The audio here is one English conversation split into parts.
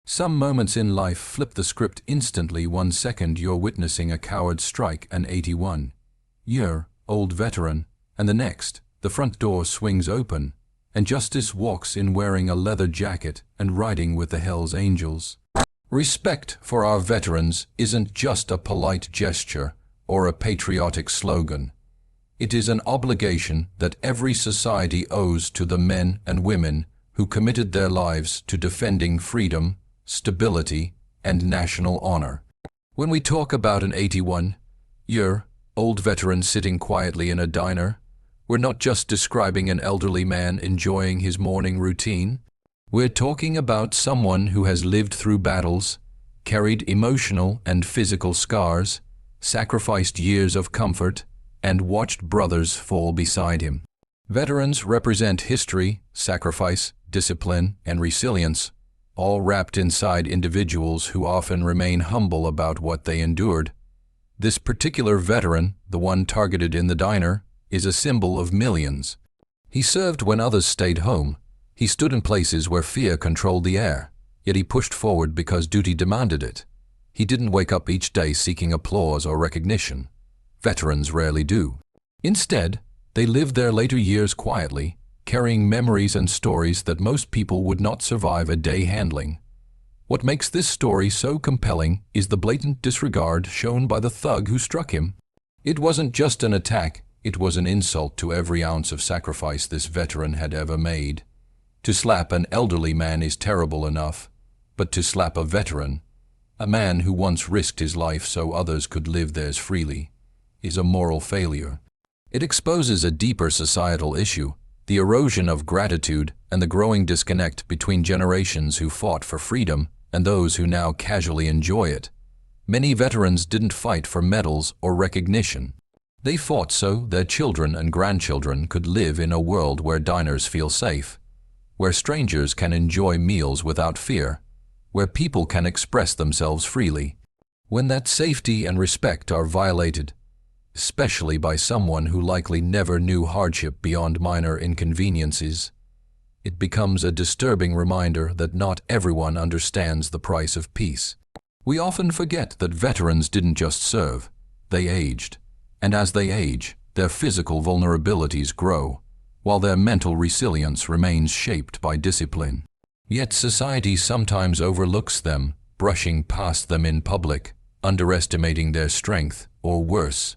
Some moments in life flip the script instantly. 1 second you're witnessing a coward strike an 81-year-old veteran, and the next, the front door swings open, and justice walks in wearing a leather jacket and riding with the Hells Angels. Respect for our veterans isn't just a polite gesture or a patriotic slogan. It is an obligation that every society owes to the men and women who committed their lives to defending freedom, stability, and national honor. When we talk about an 81-year-old veteran sitting quietly in a diner, we're not just describing an elderly man enjoying his morning routine. We're talking about someone who has lived through battles, carried emotional and physical scars, sacrificed years of comfort, and watched brothers fall beside him. Veterans represent history, sacrifice, discipline, and resilience, all wrapped inside individuals who often remain humble about what they endured. This particular veteran, the one targeted in the diner, is a symbol of millions. He served when others stayed home. He stood in places where fear controlled the air, yet he pushed forward because duty demanded it. He didn't wake up each day seeking applause or recognition. Veterans rarely do. Instead, they lived their later years quietly, carrying memories and stories that most people would not survive a day handling. What makes this story so compelling is the blatant disregard shown by the thug who struck him. It wasn't just an attack, it was an insult to every ounce of sacrifice this veteran had ever made. To slap an elderly man is terrible enough, but to slap a veteran, a man who once risked his life so others could live theirs freely, is a moral failure. It exposes a deeper societal issue, the erosion of gratitude and the growing disconnect between generations who fought for freedom and those who now casually enjoy it. Many veterans didn't fight for medals or recognition. They fought so their children and grandchildren could live in a world where diners feel safe, where strangers can enjoy meals without fear, where people can express themselves freely. When that safety and respect are violated, especially by someone who likely never knew hardship beyond minor inconveniences, it becomes a disturbing reminder that not everyone understands the price of peace. We often forget that veterans didn't just serve, they aged. And as they age, their physical vulnerabilities grow, while their mental resilience remains shaped by discipline. Yet society sometimes overlooks them, brushing past them in public, underestimating their strength, or worse,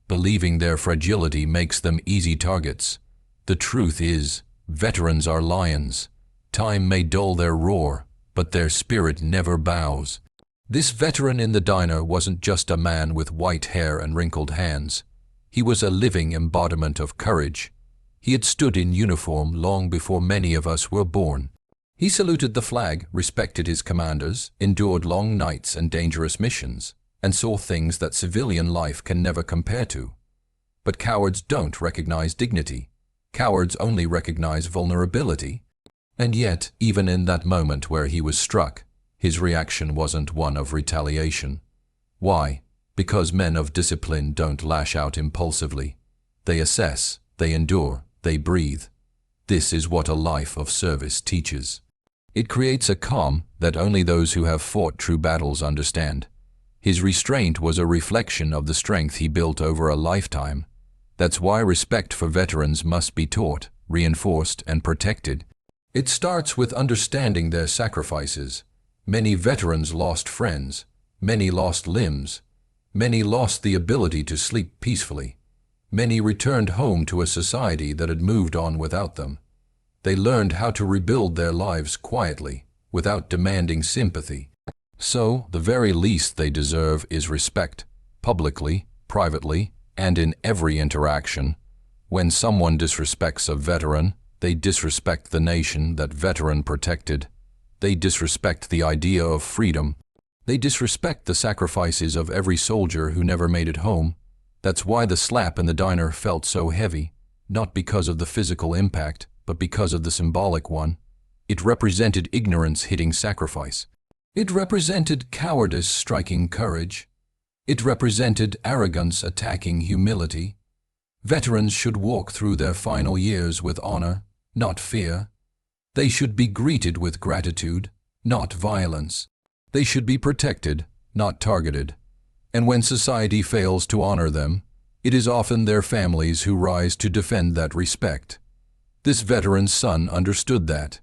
believing their fragility makes them easy targets. The truth is, veterans are lions. Time may dull their roar, but their spirit never bows. This veteran in the diner wasn't just a man with white hair and wrinkled hands. He was a living embodiment of courage. He had stood in uniform long before many of us were born. He saluted the flag, respected his commanders, endured long nights and dangerous missions, and saw things that civilian life can never compare to. But cowards don't recognize dignity. Cowards only recognize vulnerability. And yet, even in that moment where he was struck, his reaction wasn't one of retaliation. Why? Because men of discipline don't lash out impulsively. They assess, they endure, they breathe. This is what a life of service teaches. It creates a calm that only those who have fought true battles understand. His restraint was a reflection of the strength he built over a lifetime. That's why respect for veterans must be taught, reinforced, and protected. It starts with understanding their sacrifices. Many veterans lost friends. Many lost limbs. Many lost the ability to sleep peacefully. Many returned home to a society that had moved on without them. They learned how to rebuild their lives quietly, without demanding sympathy. So, the very least they deserve is respect, publicly, privately, and in every interaction. When someone disrespects a veteran, they disrespect the nation that veteran protected. They disrespect the idea of freedom. They disrespect the sacrifices of every soldier who never made it home. That's why the slap in the diner felt so heavy, not because of the physical impact, but because of the symbolic one. It represented ignorance hitting sacrifice. It represented cowardice striking courage. It represented arrogance attacking humility. Veterans should walk through their final years with honor, not fear. They should be greeted with gratitude, not violence. They should be protected, not targeted. And when society fails to honor them, it is often their families who rise to defend that respect. This veteran's son understood that.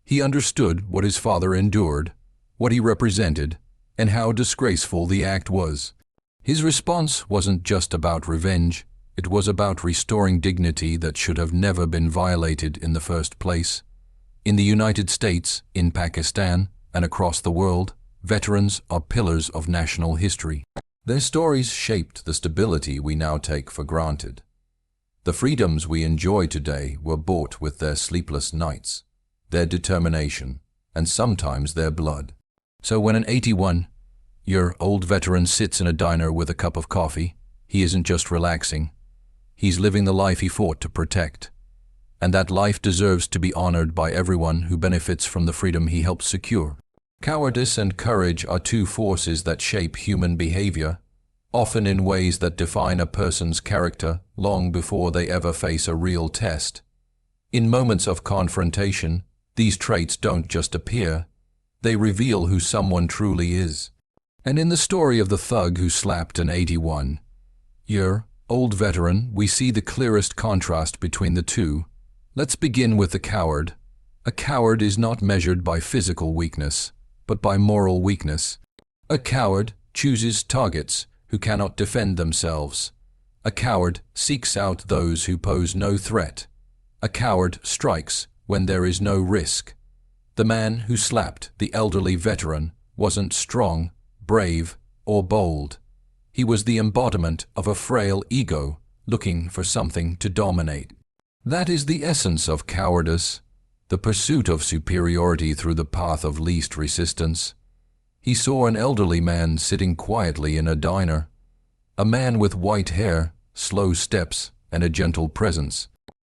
He understood what his father endured, what he represented, and how disgraceful the act was. His response wasn't just about revenge, it was about restoring dignity that should have never been violated in the first place. In the United States, in Pakistan, and across the world, veterans are pillars of national history. Their stories shaped the stability we now take for granted. The freedoms we enjoy today were bought with their sleepless nights, their determination, and sometimes their blood. So when an 81-year-old veteran sits in a diner with a cup of coffee, he isn't just relaxing. He's living the life he fought to protect. And that life deserves to be honored by everyone who benefits from the freedom he helped secure. Cowardice and courage are two forces that shape human behavior, often in ways that define a person's character long before they ever face a real test. In moments of confrontation, these traits don't just appear, they reveal who someone truly is. And in the story of the thug who slapped an 81-year-old veteran, we see the clearest contrast between the two. Let's begin with the coward. A coward is not measured by physical weakness, but by moral weakness. A coward chooses targets who cannot defend themselves. A coward seeks out those who pose no threat. A coward strikes when there is no risk. The man who slapped the elderly veteran wasn't strong, brave, or bold. He was the embodiment of a frail ego looking for something to dominate. That is the essence of cowardice, the pursuit of superiority through the path of least resistance. He saw an elderly man sitting quietly in a diner, a man with white hair, slow steps, and a gentle presence.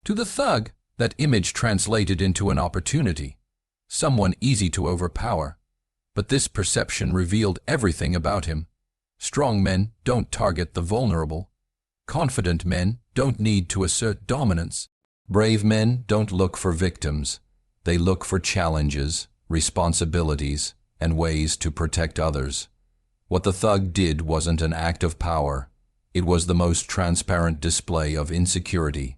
To the thug, that image translated into an opportunity, someone easy to overpower. But this perception revealed everything about him. Strong men don't target the vulnerable. Confident men don't need to assert dominance. Brave men don't look for victims. They look for challenges, responsibilities, and ways to protect others. What the thug did wasn't an act of power. It was the most transparent display of insecurity.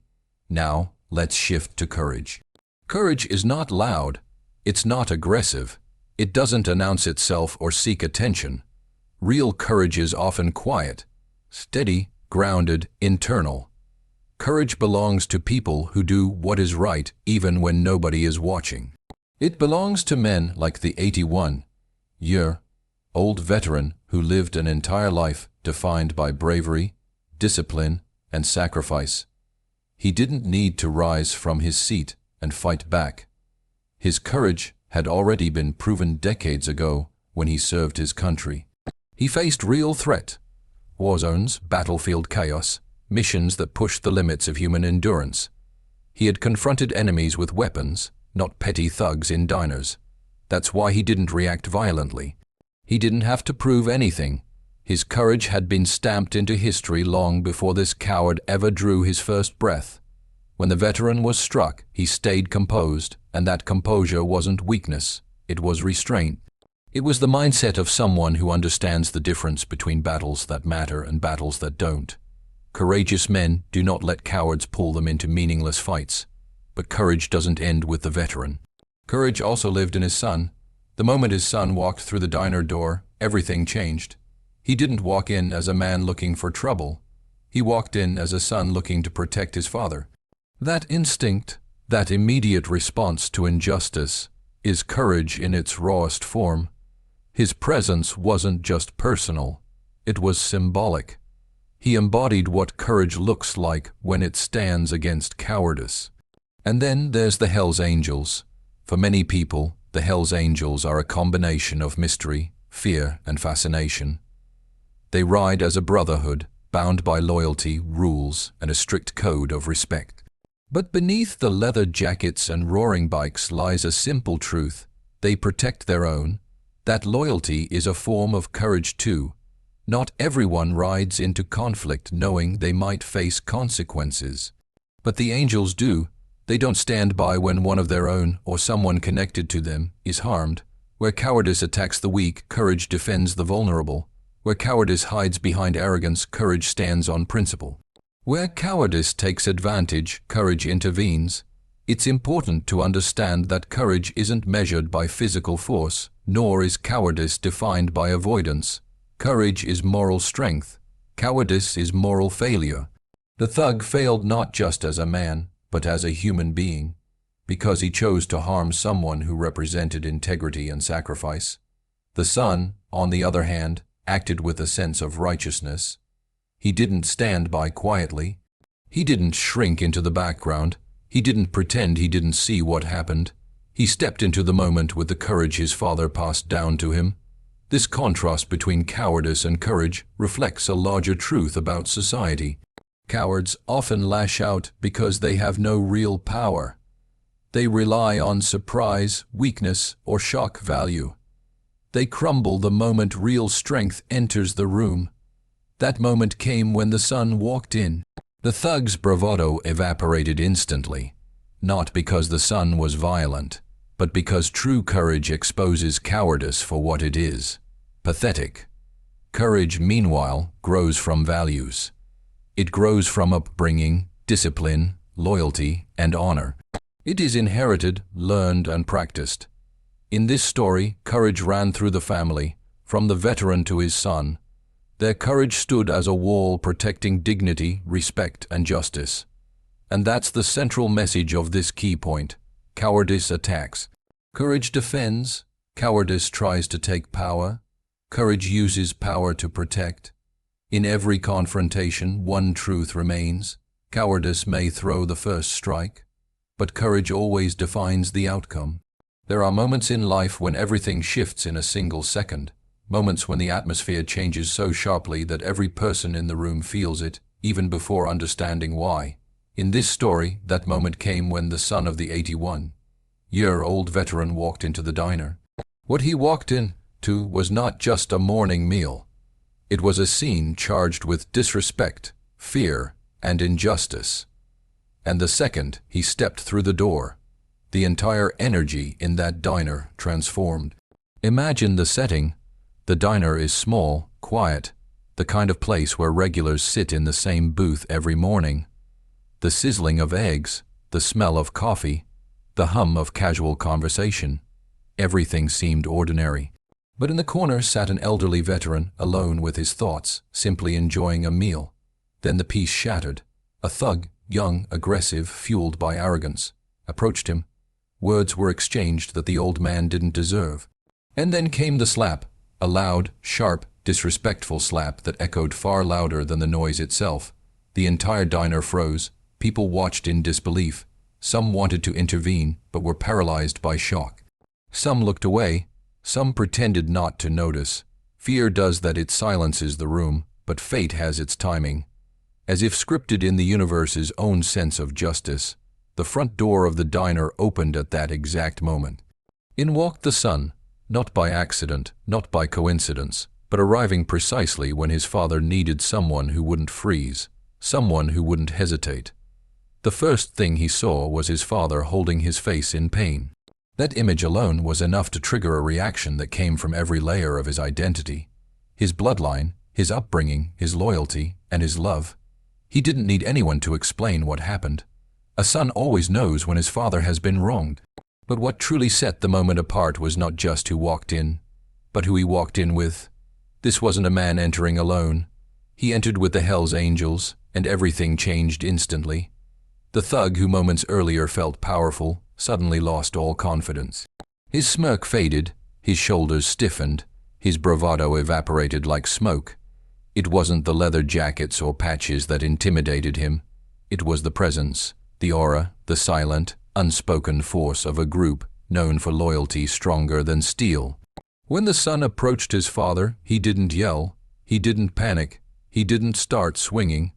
Now, let's shift to courage. Courage is not loud. It's not aggressive. It doesn't announce itself or seek attention. Real courage is often quiet, steady, grounded, internal. Courage belongs to people who do what is right even when nobody is watching. It belongs to men like the 81-year-old veteran who lived an entire life defined by bravery, discipline, and sacrifice. He didn't need to rise from his seat and fight back. His courage had already been proven decades ago when he served his country. He faced real threat, war zones, battlefield chaos, missions that pushed the limits of human endurance. He had confronted enemies with weapons, not petty thugs in diners. That's why he didn't react violently. He didn't have to prove anything. His courage had been stamped into history long before this coward ever drew his first breath. When the veteran was struck, he stayed composed, and that composure wasn't weakness, it was restraint. It was the mindset of someone who understands the difference between battles that matter and battles that don't. Courageous men do not let cowards pull them into meaningless fights. But courage doesn't end with the veteran. Courage also lived in his son. The moment his son walked through the diner door, everything changed. He didn't walk in as a man looking for trouble. He walked in as a son looking to protect his father. That instinct, that immediate response to injustice, is courage in its rawest form. His presence wasn't just personal, it was symbolic. He embodied what courage looks like when it stands against cowardice. And then there's the Hells Angels. For many people, the Hells Angels are a combination of mystery, fear, and fascination. They ride as a brotherhood, bound by loyalty, rules, and a strict code of respect. But beneath the leather jackets and roaring bikes lies a simple truth. They protect their own. That loyalty is a form of courage too. Not everyone rides into conflict knowing they might face consequences. But the angels do. They don't stand by when one of their own or someone connected to them is harmed. Where cowardice attacks the weak, courage defends the vulnerable. Where cowardice hides behind arrogance, courage stands on principle. Where cowardice takes advantage, courage intervenes. It's important to understand that courage isn't measured by physical force, nor is cowardice defined by avoidance. Courage is moral strength. Cowardice is moral failure. The thug failed not just as a man, but as a human being, because he chose to harm someone who represented integrity and sacrifice. The son, on the other hand, acted with a sense of righteousness. He didn't stand by quietly. He didn't shrink into the background. He didn't pretend he didn't see what happened. He stepped into the moment with the courage his father passed down to him. This contrast between cowardice and courage reflects a larger truth about society. Cowards often lash out because they have no real power. They rely on surprise, weakness, or shock value. They crumble the moment real strength enters the room. That moment came when the son walked in. The thug's bravado evaporated instantly, not because the son was violent, but because true courage exposes cowardice for what it is: pathetic. Courage, meanwhile, grows from values. It grows from upbringing, discipline, loyalty, and honor. It is inherited, learned, and practiced. In this story, courage ran through the family, from the veteran to his son. Their courage stood as a wall protecting dignity, respect, and justice. And that's the central message of this key point. Cowardice attacks. Courage defends. Cowardice tries to take power. Courage uses power to protect. In every confrontation, one truth remains. Cowardice may throw the first strike, but courage always defines the outcome. There are moments in life when everything shifts in a single second. Moments when the atmosphere changes so sharply that every person in the room feels it, even before understanding why. In this story, that moment came when the son of the 81-year-old veteran walked into the diner. What he walked into was not just a morning meal. It was a scene charged with disrespect, fear, and injustice. And the second he stepped through the door, the entire energy in that diner transformed. Imagine the setting. The diner is small, quiet, the kind of place where regulars sit in the same booth every morning. The sizzling of eggs, the smell of coffee, the hum of casual conversation. Everything seemed ordinary. But in the corner sat an elderly veteran, alone with his thoughts, simply enjoying a meal. Then the peace shattered. A thug, young, aggressive, fueled by arrogance, approached him. Words were exchanged that the old man didn't deserve. And then came the slap. A loud, sharp, disrespectful slap that echoed far louder than the noise itself. The entire diner froze. People watched in disbelief. Some wanted to intervene, but were paralyzed by shock. Some looked away. Some pretended not to notice. Fear does that, it silences the room, but fate has its timing. As if scripted in the universe's own sense of justice, the front door of the diner opened at that exact moment. In walked the son. Not by accident, not by coincidence, but arriving precisely when his father needed someone who wouldn't freeze, someone who wouldn't hesitate. The first thing he saw was his father holding his face in pain. That image alone was enough to trigger a reaction that came from every layer of his identity. His bloodline, his upbringing, his loyalty, and his love. He didn't need anyone to explain what happened. A son always knows when his father has been wronged. But what truly set the moment apart was not just who walked in, but who he walked in with. This wasn't a man entering alone. He entered with the hellsangels, and everything changed instantly. The thug who moments earlier felt powerful suddenly lost all confidence. His smirk faded, his shoulders stiffened, his bravado evaporated like smoke. It wasn't the leather jackets or patches that intimidated him. It was the presence, the aura, the silent, unspoken force of a group known for loyalty stronger than steel. When the son approached his father, he didn't yell, he didn't panic, he didn't start swinging.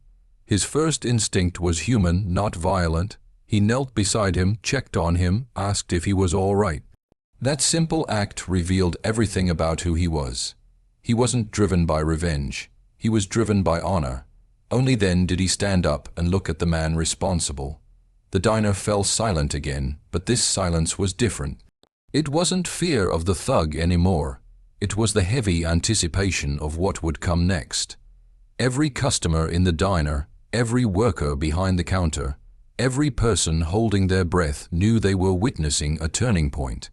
His first instinct was human, not violent. He knelt beside him, checked on him, asked if he was all right. That simple act revealed everything about who he was. He wasn't driven by revenge. He was driven by honor. Only then did he stand up and look at the man responsible. The diner fell silent again, but this silence was different. It wasn't fear of the thug anymore. It was the heavy anticipation of what would come next. Every customer in the diner, every worker behind the counter, every person holding their breath knew they were witnessing a turning point.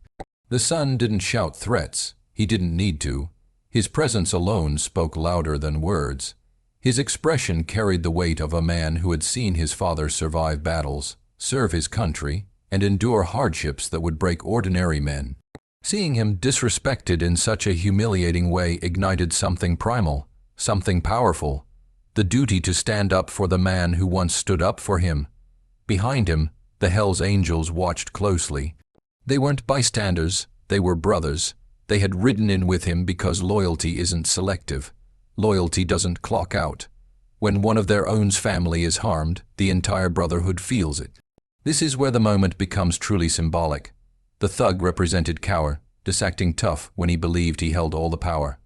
The son didn't shout threats. He didn't need to. His presence alone spoke louder than words. His expression carried the weight of a man who had seen his father survive battles, serve his country, and endure hardships that would break ordinary men. Seeing him disrespected in such a humiliating way ignited something primal, something powerful, the duty to stand up for the man who once stood up for him. Behind him, the Hell's Angels watched closely. They weren't bystanders, they were brothers. They had ridden in with him because loyalty isn't selective. Loyalty doesn't clock out. When one of their own's family is harmed, the entire brotherhood feels it. This is where the moment becomes truly symbolic. The thug represented cower, just acting tough when he believed he held all the power.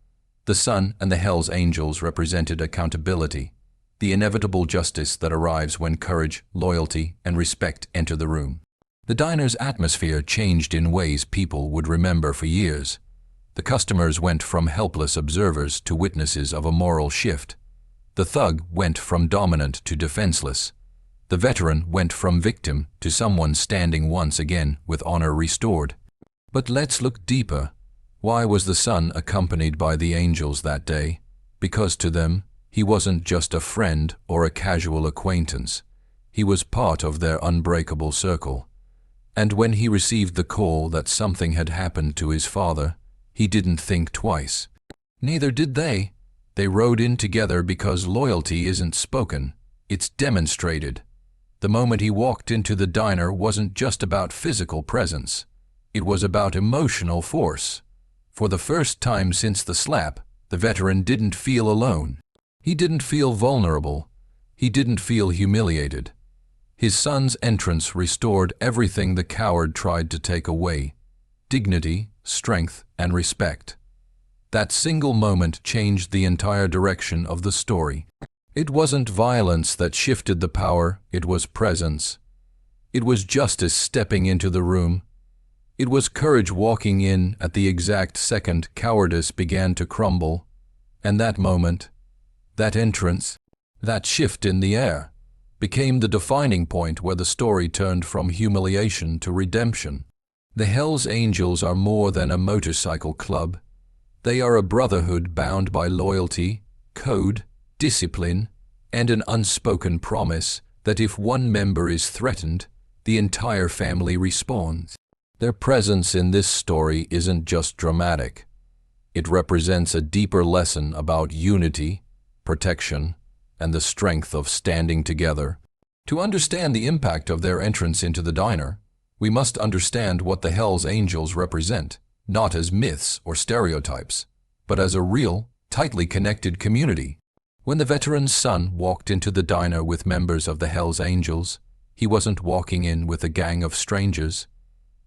The son and the Hell's Angels represented accountability, the inevitable justice that arrives when courage, loyalty, and respect enter the room. The diner's atmosphere changed in ways people would remember for years. The customers went from helpless observers to witnesses of a moral shift. The thug went from dominant to defenseless. The veteran went from victim to someone standing once again with honor restored. But let's look deeper. Why was the son accompanied by the angels that day? Because to them, he wasn't just a friend or a casual acquaintance. He was part of their unbreakable circle. And when he received the call that something had happened to his father, he didn't think twice. Neither did they. They rode in together because loyalty isn't spoken, it's demonstrated. The moment he walked into the diner wasn't just about physical presence. It was about emotional force. For the first time since the slap, the veteran didn't feel alone. He didn't feel vulnerable. He didn't feel humiliated. His son's entrance restored everything the coward tried to take away: dignity, strength, and respect. That single moment changed the entire direction of the story. It wasn't violence that shifted the power, it was presence. It was justice stepping into the room. It was courage walking in at the exact second cowardice began to crumble. And that moment, that entrance, that shift in the air, became the defining point where the story turned from humiliation to redemption. The Hell's Angels are more than a motorcycle club. They are a brotherhood bound by loyalty, code, discipline, and an unspoken promise that if one member is threatened, the entire family responds. Their presence in this story isn't just dramatic. It represents a deeper lesson about unity, protection, and the strength of standing together. To understand the impact of their entrance into the diner, we must understand what the Hell's Angels represent, not as myths or stereotypes, but as a real, tightly connected community. When the veteran's son walked into the diner with members of the Hell's Angels, he wasn't walking in with a gang of strangers.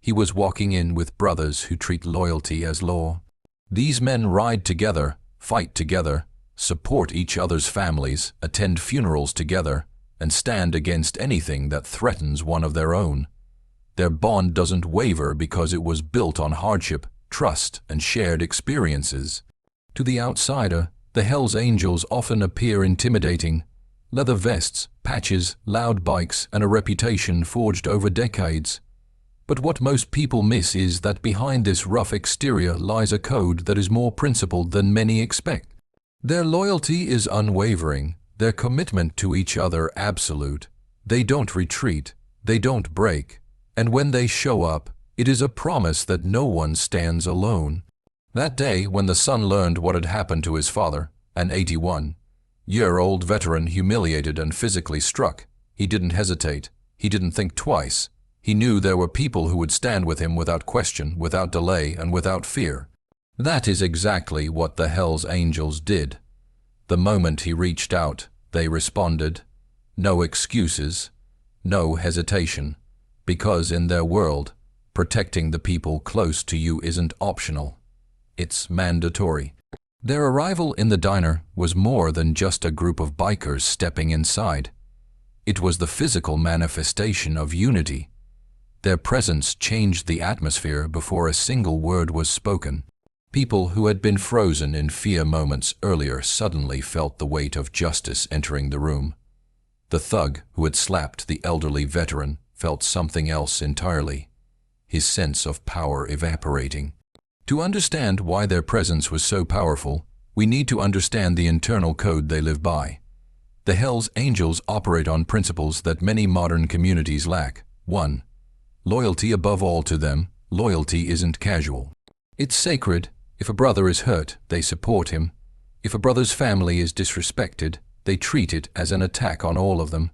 He was walking in with brothers who treat loyalty as law. These men ride together, fight together, support each other's families, attend funerals together, and stand against anything that threatens one of their own. Their bond doesn't waver because it was built on hardship, trust, and shared experiences. To the outsider, the Hell's Angels often appear intimidating. Leather vests, patches, loud bikes, and a reputation forged over decades. But what most people miss is that behind this rough exterior lies a code that is more principled than many expect. Their loyalty is unwavering, their commitment to each other absolute. They don't retreat, they don't break. And when they show up, it is a promise that no one stands alone. That day, when the son learned what had happened to his father, an 81-year-old veteran humiliated and physically struck, he didn't hesitate. He didn't think twice. He knew there were people who would stand with him without question, without delay, and without fear. That is exactly what the Hell's Angels did. The moment he reached out, they responded. No excuses, no hesitation. Because in their world, protecting the people close to you isn't optional. It's mandatory. Their arrival in the diner was more than just a group of bikers stepping inside. It was the physical manifestation of unity. Their presence changed the atmosphere before a single word was spoken. People who had been frozen in fear moments earlier suddenly felt the weight of justice entering the room. The thug who had slapped the elderly veteran felt something else entirely, his sense of power evaporating. To understand why their presence was so powerful, we need to understand the internal code they live by. The Hell's Angels operate on principles that many modern communities lack. 1. Loyalty above all. To them, loyalty isn't casual. It's sacred. If a brother is hurt, they support him. If a brother's family is disrespected, they treat it as an attack on all of them.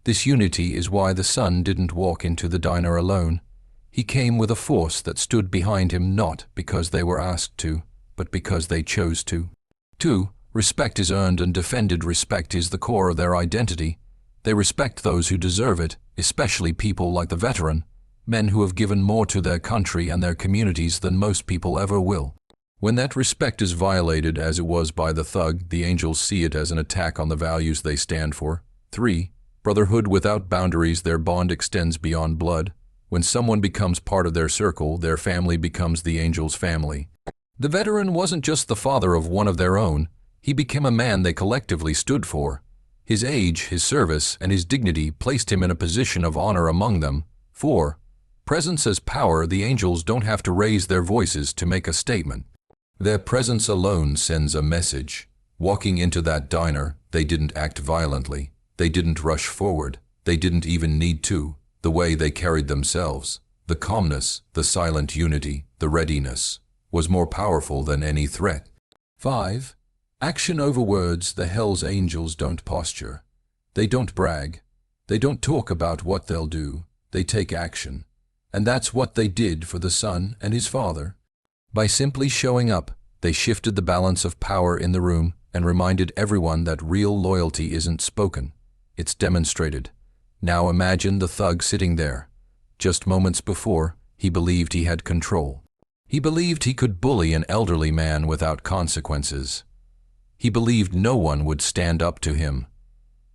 This unity is why the son didn't walk into the diner alone. He came with a force that stood behind him not because they were asked to, but because they chose to. 2. Respect is earned and defended. Respect is the core of their identity. They respect those who deserve it, especially people like the veteran, men who have given more to their country and their communities than most people ever will. When that respect is violated, as it was by the thug, the angels see it as an attack on the values they stand for. 3. Brotherhood without boundaries. Their bond extends beyond blood. When someone becomes part of their circle, their family becomes the angels' family. The veteran wasn't just the father of one of their own. He became a man they collectively stood for. His age, his service, and his dignity placed him in a position of honor among them. 4. Presence as power. The angels don't have to raise their voices to make a statement. Their presence alone sends a message. Walking into that diner, they didn't act violently. They didn't rush forward. They didn't even need to. The way they carried themselves, the calmness, the silent unity, the readiness, was more powerful than any threat. 5. Action over words. The Hell's Angels don't posture. They don't brag. They don't talk about what they'll do. They take action. And that's what they did for the son and his father. By simply showing up, they shifted the balance of power in the room and reminded everyone that real loyalty isn't spoken, it's demonstrated. Now imagine the thug sitting there. Just moments before, he believed he had control. He believed he could bully an elderly man without consequences. He believed no one would stand up to him.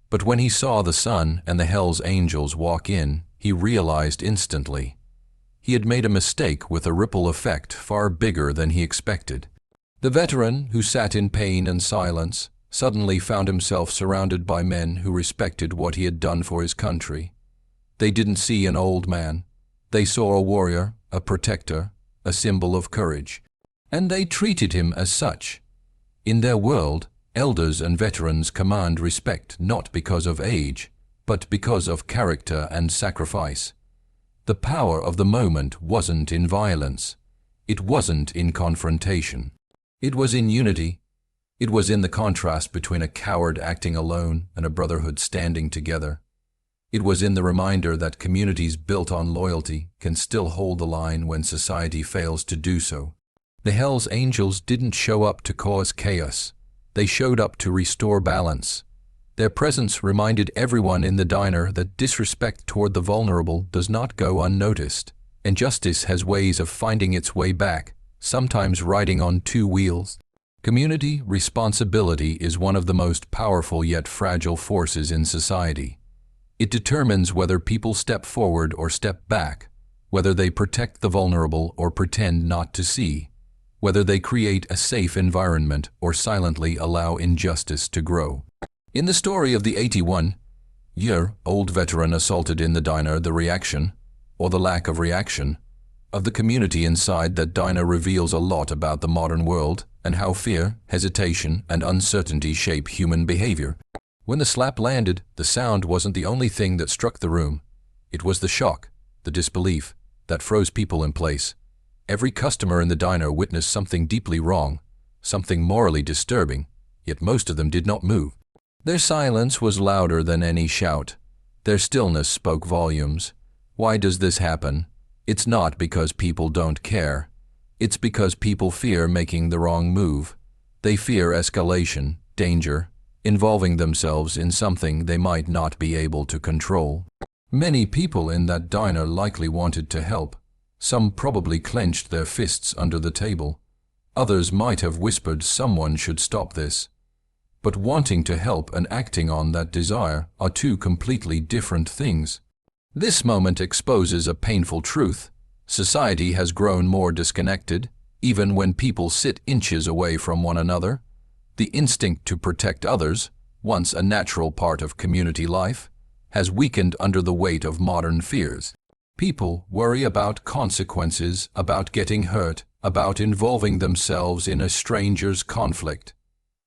But when he saw the son and the Hell's Angels walk in, he realized instantly. He had made a mistake with a ripple effect far bigger than he expected. The veteran, who sat in pain and silence, suddenly found himself surrounded by men who respected what he had done for his country. They didn't see an old man. They saw a warrior, a protector, a symbol of courage. And they treated him as such. In their world, elders and veterans command respect not because of age, but because of character and sacrifice. The power of the moment wasn't in violence. It wasn't in confrontation. It was in unity. It was in the contrast between a coward acting alone and a brotherhood standing together. It was in the reminder that communities built on loyalty can still hold the line when society fails to do so. The Hell's Angels didn't show up to cause chaos. They showed up to restore balance. Their presence reminded everyone in the diner that disrespect toward the vulnerable does not go unnoticed, and justice has ways of finding its way back, sometimes riding on two wheels. Community responsibility is one of the most powerful yet fragile forces in society. It determines whether people step forward or step back, whether they protect the vulnerable or pretend not to see, whether they create a safe environment or silently allow injustice to grow. In the story of the 81-year-old veteran assaulted in the diner, the reaction, or the lack of reaction, of the community inside that diner reveals a lot about the modern world and how fear, hesitation, and uncertainty shape human behavior. When the slap landed, the sound wasn't the only thing that struck the room. It was the shock, the disbelief, that froze people in place. Every customer in the diner witnessed something deeply wrong, something morally disturbing, yet most of them did not move. Their silence was louder than any shout. Their stillness spoke volumes. Why does this happen? It's not because people don't care. It's because people fear making the wrong move. They fear escalation, danger, involving themselves in something they might not be able to control. Many people in that diner likely wanted to help. Some probably clenched their fists under the table. Others might have whispered someone should stop this. But wanting to help and acting on that desire are two completely different things. This moment exposes a painful truth. Society has grown more disconnected, even when people sit inches away from one another. The instinct to protect others, once a natural part of community life, has weakened under the weight of modern fears. People worry about consequences, about getting hurt, about involving themselves in a stranger's conflict.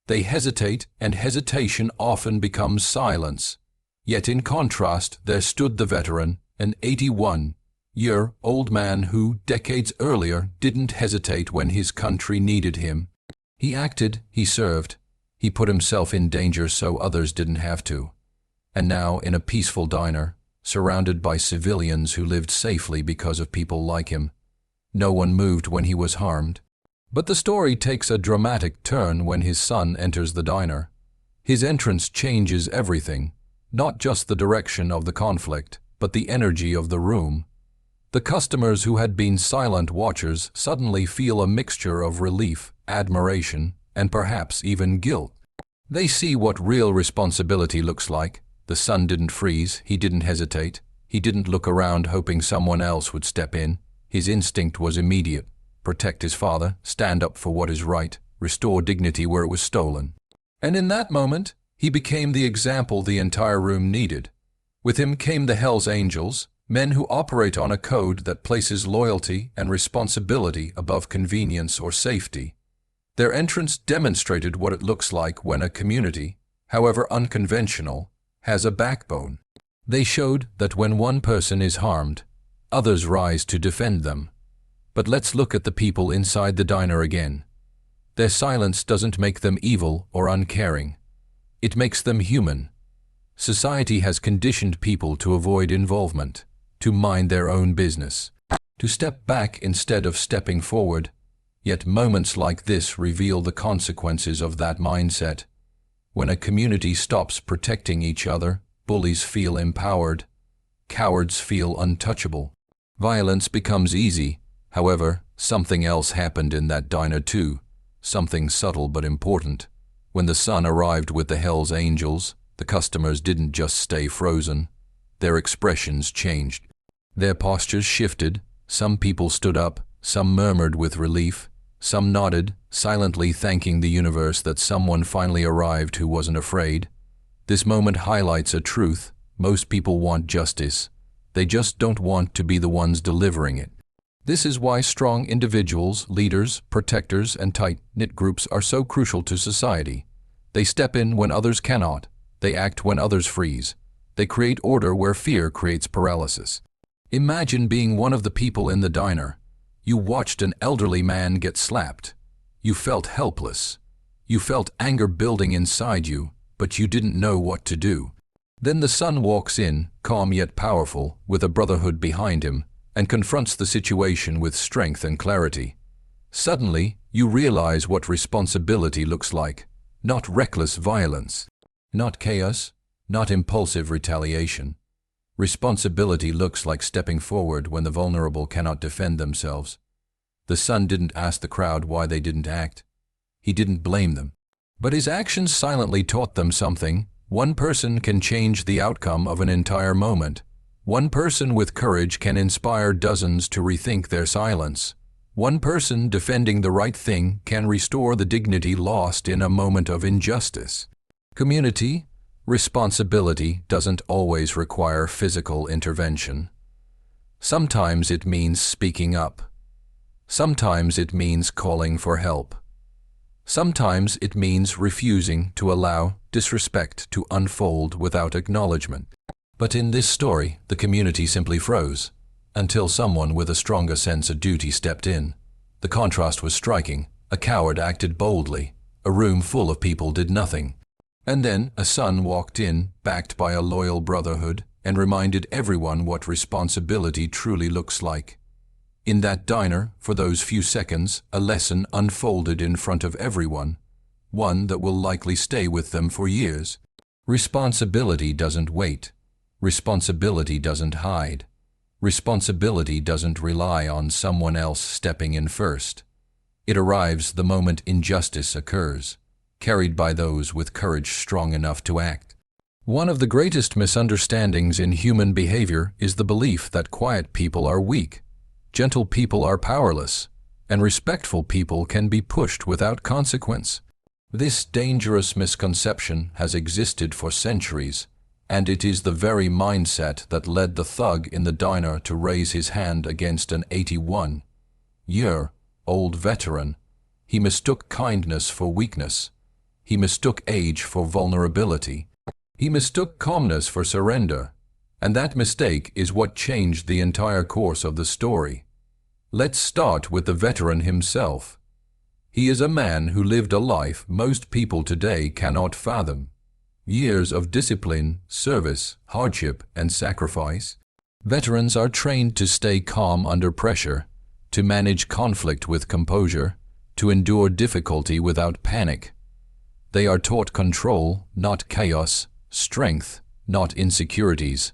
They hesitate, and hesitation often becomes silence. Yet in contrast, there stood the veteran, an 81-year-old man who, decades earlier, didn't hesitate when his country needed him. He acted, he served, he put himself in danger so others didn't have to. And now, in a peaceful diner, surrounded by civilians who lived safely because of people like him, no one moved when he was harmed. But the story takes a dramatic turn when his son enters the diner. His entrance changes everything, not just the direction of the conflict, but the energy of the room. The customers who had been silent watchers suddenly feel a mixture of relief, admiration, and perhaps even guilt. They see what real responsibility looks like. The son didn't freeze, he didn't hesitate, he didn't look around hoping someone else would step in. His instinct was immediate: protect his father, stand up for what is right, restore dignity where it was stolen. And in that moment, he became the example the entire room needed. With him came the Hell's Angels, men who operate on a code that places loyalty and responsibility above convenience or safety. Their entrance demonstrated what it looks like when a community, however unconventional, has a backbone. They showed that when one person is harmed, others rise to defend them. But let's look at the people inside the diner again. Their silence doesn't make them evil or uncaring. It makes them human. Society has conditioned people to avoid involvement, to mind their own business, to step back instead of stepping forward. Yet moments like this reveal the consequences of that mindset. When a community stops protecting each other, bullies feel empowered, cowards feel untouchable. Violence becomes easy. However, something else happened in that diner too, something subtle but important. When the son arrived with the Hell's Angels, the customers didn't just stay frozen. Their expressions changed. Their postures shifted. Some people stood up, some murmured with relief, some nodded, silently thanking the universe that someone finally arrived who wasn't afraid. This moment highlights a truth: most people want justice. They just don't want to be the ones delivering it. This is why strong individuals, leaders, protectors, and tight-knit groups are so crucial to society. They step in when others cannot. They act when others freeze. They create order where fear creates paralysis. Imagine being one of the people in the diner. You watched an elderly man get slapped. You felt helpless. You felt anger building inside you, but you didn't know what to do. Then the son walks in, calm yet powerful, with a brotherhood behind him, and confronts the situation with strength and clarity. Suddenly, you realize what responsibility looks like. Not reckless violence, not chaos, not impulsive retaliation. Responsibility looks like stepping forward when the vulnerable cannot defend themselves. The son didn't ask the crowd why they didn't act. He didn't blame them. But his actions silently taught them something. One person can change the outcome of an entire moment. One person with courage can inspire dozens to rethink their silence. One person defending the right thing can restore the dignity lost in a moment of injustice. Community responsibility doesn't always require physical intervention. Sometimes it means speaking up. Sometimes it means calling for help. Sometimes it means refusing to allow disrespect to unfold without acknowledgement. But in this story, the community simply froze, until someone with a stronger sense of duty stepped in. The contrast was striking. A coward acted boldly. A room full of people did nothing. And then a son walked in, backed by a loyal brotherhood, and reminded everyone what responsibility truly looks like. In that diner, for those few seconds, a lesson unfolded in front of everyone, one that will likely stay with them for years. Responsibility doesn't wait. Responsibility doesn't hide. Responsibility doesn't rely on someone else stepping in first. It arrives the moment injustice occurs, carried by those with courage strong enough to act. One of the greatest misunderstandings in human behavior is the belief that quiet people are weak, gentle people are powerless, and respectful people can be pushed without consequence. This dangerous misconception has existed for centuries, and it is the very mindset that led the thug in the diner to raise his hand against an 81-year-old veteran. He mistook kindness for weakness. He mistook age for vulnerability. He mistook calmness for surrender, and that mistake is what changed the entire course of the story. Let's start with the veteran himself. He is a man who lived a life most people today cannot fathom. Years of discipline, service, hardship, and sacrifice. Veterans are trained to stay calm under pressure, to manage conflict with composure, to endure difficulty without panic. They are taught control, not chaos, strength, not insecurities.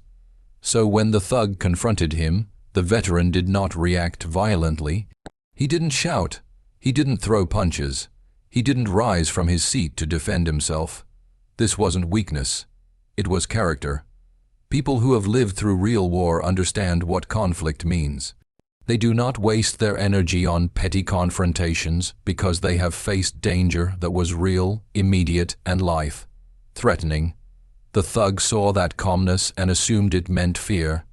So when the thug confronted him, the veteran did not react violently. He didn't shout. He didn't throw punches. He didn't rise from his seat to defend himself. This wasn't weakness. It was character. People who have lived through real war understand what conflict means. They do not waste their energy on petty confrontations because they have faced danger that was real, immediate, and life-threatening. The thug saw that calmness and assumed it meant fear.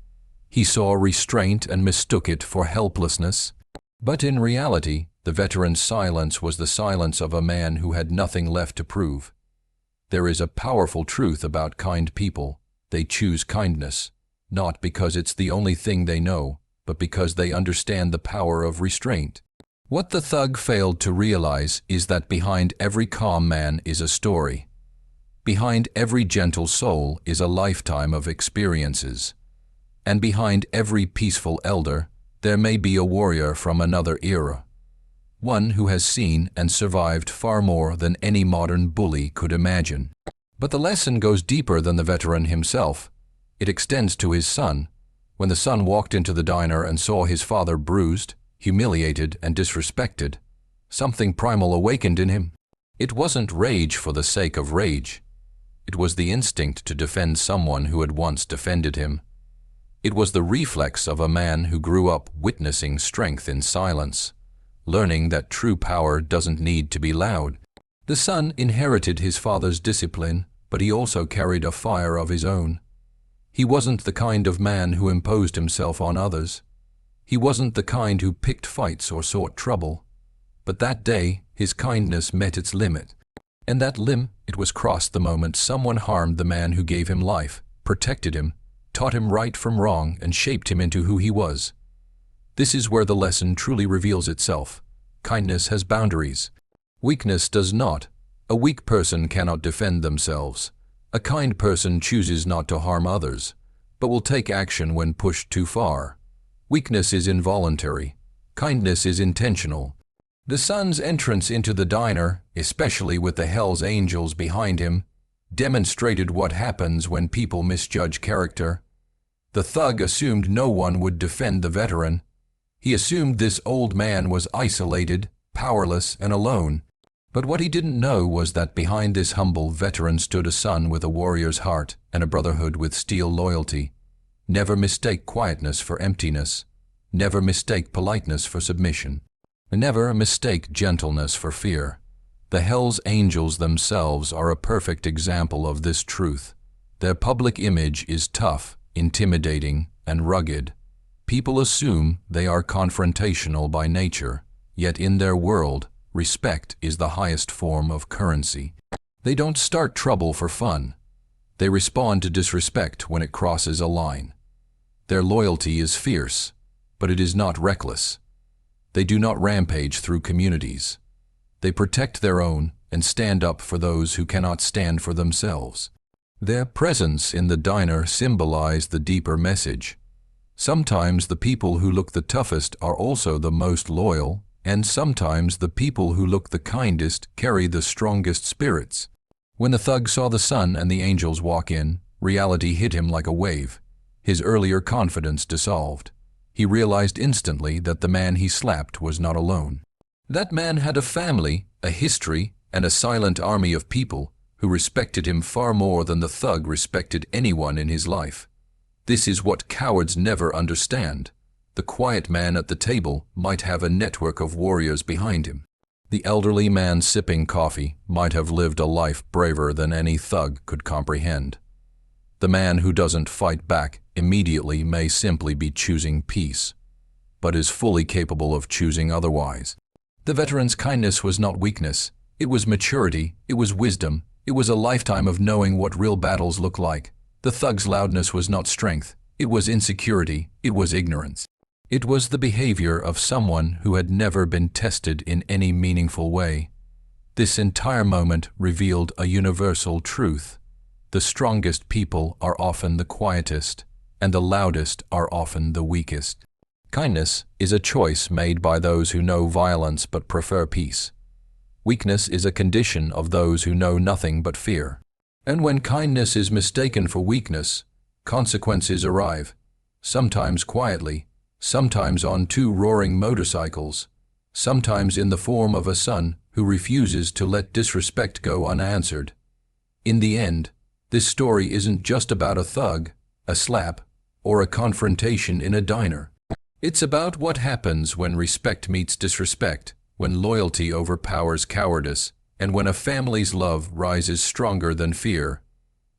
He saw restraint and mistook it for helplessness. But in reality, the veteran's silence was the silence of a man who had nothing left to prove. There is a powerful truth about kind people. They choose kindness, not because it's the only thing they know, but because they understand the power of restraint. What the thug failed to realize is that behind every calm man is a story. Behind every gentle soul is a lifetime of experiences. And behind every peaceful elder, there may be a warrior from another era. One who has seen and survived far more than any modern bully could imagine. But the lesson goes deeper than the veteran himself. It extends to his son. When the son walked into the diner and saw his father bruised, humiliated, and disrespected, something primal awakened in him. It wasn't rage for the sake of rage. It was the instinct to defend someone who had once defended him. It was the reflex of a man who grew up witnessing strength in silence, learning that true power doesn't need to be loud. The son inherited his father's discipline, but he also carried a fire of his own. He wasn't the kind of man who imposed himself on others. He wasn't the kind who picked fights or sought trouble. But that day, his kindness met its limit. And that it was crossed the moment someone harmed the man who gave him life, protected him, taught him right from wrong, and shaped him into who he was. This is where the lesson truly reveals itself. Kindness has boundaries. Weakness does not. A weak person cannot defend themselves. A kind person chooses not to harm others, but will take action when pushed too far. Weakness is involuntary. Kindness is intentional. The son's entrance into the diner, especially with the Hell's Angels behind him, demonstrated what happens when people misjudge character. The thug assumed no one would defend the veteran. He assumed this old man was isolated, powerless, and alone. But what he didn't know was that behind this humble veteran stood a son with a warrior's heart and a brotherhood with steel loyalty. Never mistake quietness for emptiness. Never mistake politeness for submission. Never mistake gentleness for fear. The Hell's Angels themselves are a perfect example of this truth. Their public image is tough, intimidating, and rugged. People assume they are confrontational by nature, yet in their world, respect is the highest form of currency. They don't start trouble for fun. They respond to disrespect when it crosses a line. Their loyalty is fierce, but it is not reckless. They do not rampage through communities. They protect their own and stand up for those who cannot stand for themselves. Their presence in the diner symbolized the deeper message. Sometimes the people who look the toughest are also the most loyal, and sometimes the people who look the kindest carry the strongest spirits. When the thug saw the son and the angels walk in, reality hit him like a wave. His earlier confidence dissolved. He realized instantly that the man he slapped was not alone. That man had a family, a history, and a silent army of people who respected him far more than the thug respected anyone in his life. This is what cowards never understand. The quiet man at the table might have a network of warriors behind him. The elderly man sipping coffee might have lived a life braver than any thug could comprehend. The man who doesn't fight back immediately may simply be choosing peace, but is fully capable of choosing otherwise. The veteran's kindness was not weakness. It was maturity, it was wisdom, it was a lifetime of knowing what real battles look like. The thug's loudness was not strength, it was insecurity, it was ignorance. It was the behavior of someone who had never been tested in any meaningful way. This entire moment revealed a universal truth. The strongest people are often the quietest, and the loudest are often the weakest. Kindness is a choice made by those who know violence but prefer peace. Weakness is a condition of those who know nothing but fear. And when kindness is mistaken for weakness, consequences arrive, sometimes quietly, sometimes on 2 roaring motorcycles, sometimes in the form of a son who refuses to let disrespect go unanswered. In the end, this story isn't just about a thug, a slap, or a confrontation in a diner. It's about what happens when respect meets disrespect, when loyalty overpowers cowardice, and when a family's love rises stronger than fear.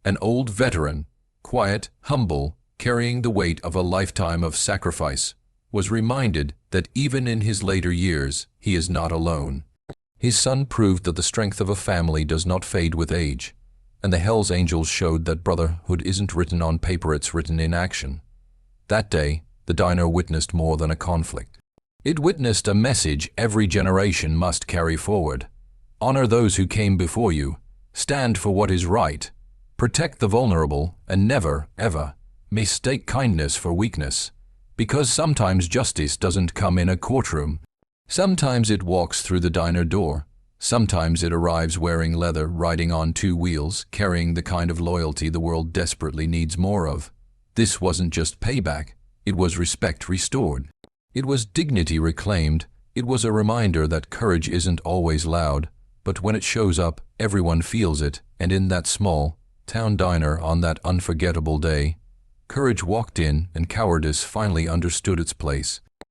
An old veteran, quiet, humble, carrying the weight of a lifetime of sacrifice, was reminded that even in his later years, he is not alone. His son proved that the strength of a family does not fade with age, and the Hells Angels showed that brotherhood isn't written on paper, it's written in action. That day, the diner witnessed more than a conflict. It witnessed a message every generation must carry forward. Honor those who came before you, stand for what is right, protect the vulnerable, and never, ever, mistake kindness for weakness. Because sometimes justice doesn't come in a courtroom. Sometimes it walks through the diner door. Sometimes it arrives wearing leather, riding on 2 wheels, carrying the kind of loyalty the world desperately needs more of. This wasn't just payback, it was respect restored. It was dignity reclaimed. It was a reminder that courage isn't always loud, but when it shows up, everyone feels it, and in that small town diner on that unforgettable day, courage walked in and cowardice finally understood its place.